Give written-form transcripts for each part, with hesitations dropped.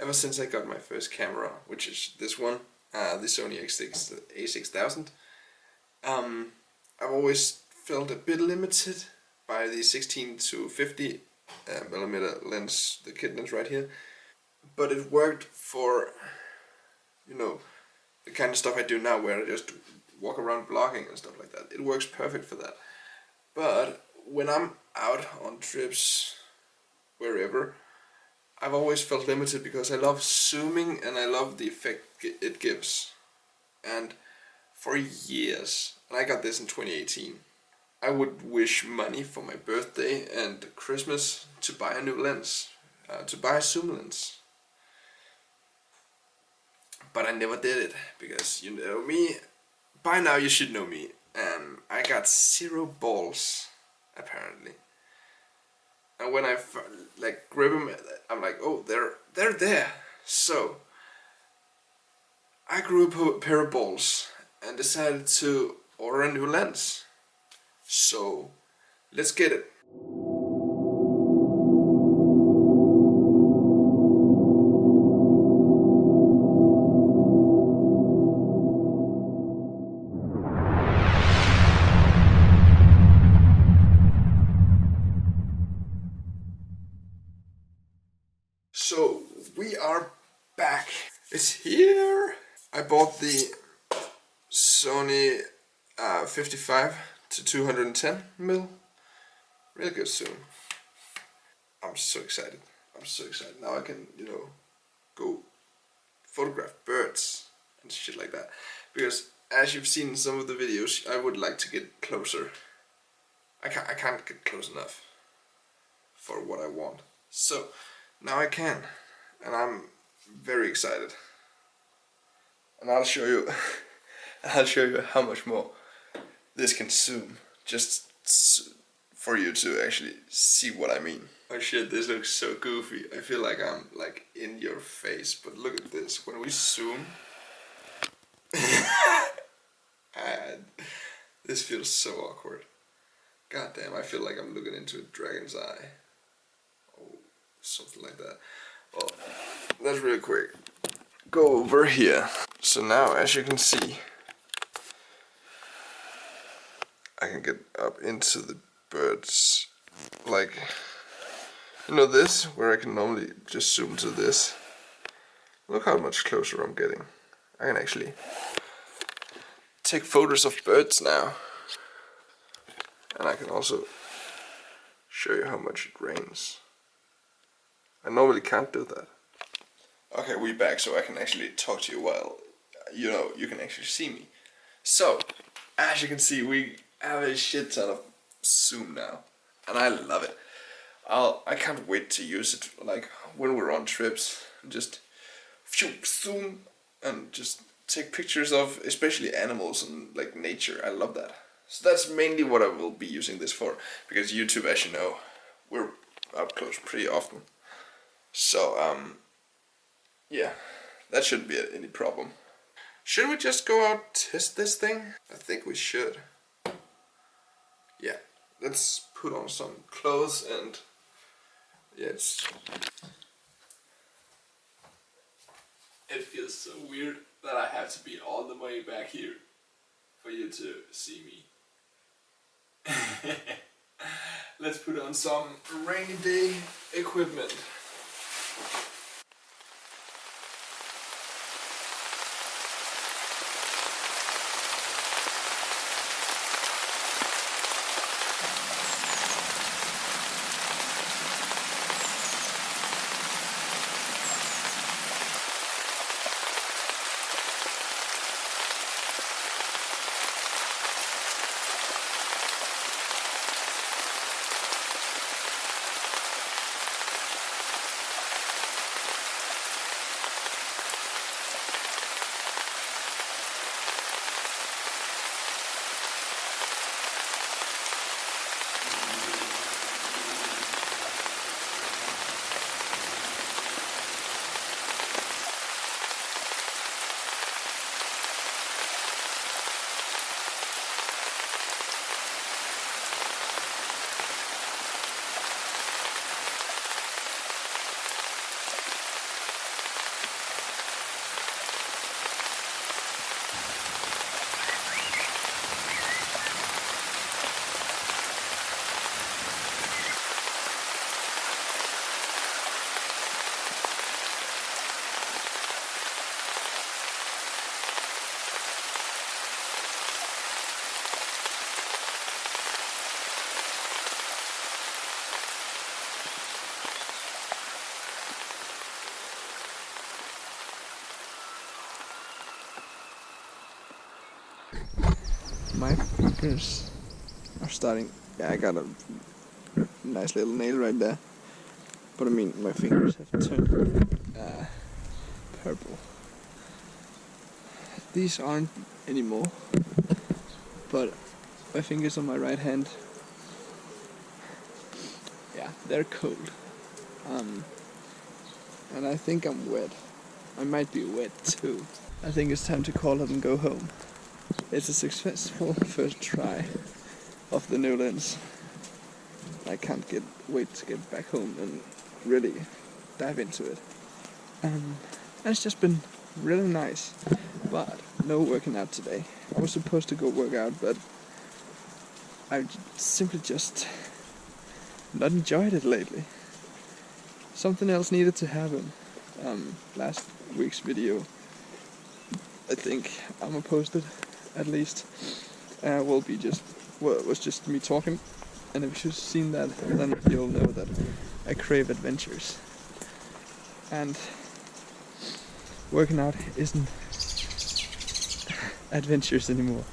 ever since I got my first camera, which is this one, the Sony A6000. I've always felt a bit limited by the 16 to 50 millimeter lens, the kit lens right here, but it worked for, you know, the kind of stuff I do now, where I just walk around vlogging and stuff like that. It works perfect for that. But when I'm out on trips, wherever, I've always felt limited because I love zooming and I love the effect it gives. And for years, and I got this in 2018, I would wish money for my birthday and Christmas to buy a new lens, to buy a zoom lens. But I never did it because, you know me, by now you should know me. I got zero balls, apparently. And when I like grab them, I'm like, oh, they're there. So I grew a pair of balls and decided to order a new lens. So let's get it. So we are back. It's here. I bought the Sony 55 to 210 mil. Really good zoom. I'm so excited. I'm so excited. Now I can, you know, go photograph birds and shit like that. Because as you've seen in some of the videos, I would like to get closer. I can't get close enough for what I want. So now I can, and I'm very excited. And I'll show you I'll show you how much more this can zoom, just for you to actually see what I mean. Oh shit, this looks so goofy. I feel like I'm like in your face, but look at this. When we zoom, and this feels so awkward. God damn, I feel like I'm looking into a dragon's eye. Oh, something like that. Well, that's real quick. Go over here. So now, as you can see, I can get up into the birds, like, you know this, where I can normally just zoom to this. Look how much closer I'm getting. I can actually take photos of birds now. And I can also show you how much it rains. I normally can't do that. Okay, we're back, so I can actually talk to you while, you know, you can actually see me. So, as you can see, we have a shit ton of zoom now, and I love it. I can't wait to use it, like when we're on trips, just zoom and just take pictures of, especially animals and like nature. I love that. So that's mainly what I will be using this for, because YouTube, as you know, we're up close pretty often. So yeah, that shouldn't be any problem. Should we just go out test this thing? I think we should. Yeah, let's put on some clothes and yeah, it feels so weird that I have to be all the way back here for you to see me. Let's put on some rainy day equipment. My fingers are starting. Yeah, I got a nice little nail right there. But I mean, my fingers have turned purple. These aren't anymore. But my fingers on my right hand, yeah, they're cold. And I think I'm wet. I might be wet too. I think it's time to call it and go home. It's a successful first try of the new lens. I can't wait to get back home and really dive into it. And it's just been really nice, but no working out today. I was supposed to go work out, but I simply just not enjoyed it lately. Something else needed to happen. Last week's video, I think I'ma post it at least. Was just me talking, and if you've seen that, then you'll know that I crave adventures. And working out isn't adventures anymore.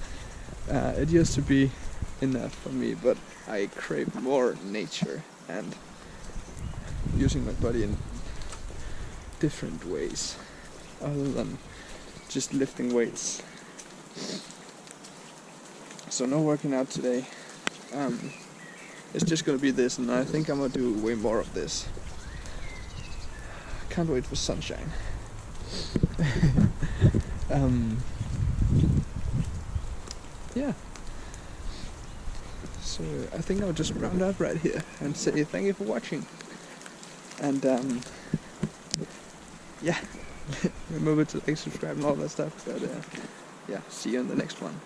It used to be enough for me, but I crave more nature and using my body in different ways other than just lifting weights. So no working out today. It's just gonna be this, and I think I'm gonna do way more of this. Can't wait for sunshine. Yeah. So I think I'll just round up right here and say thank you for watching. And yeah, remember to like, subscribe and all that stuff. But yeah, see you in the next one.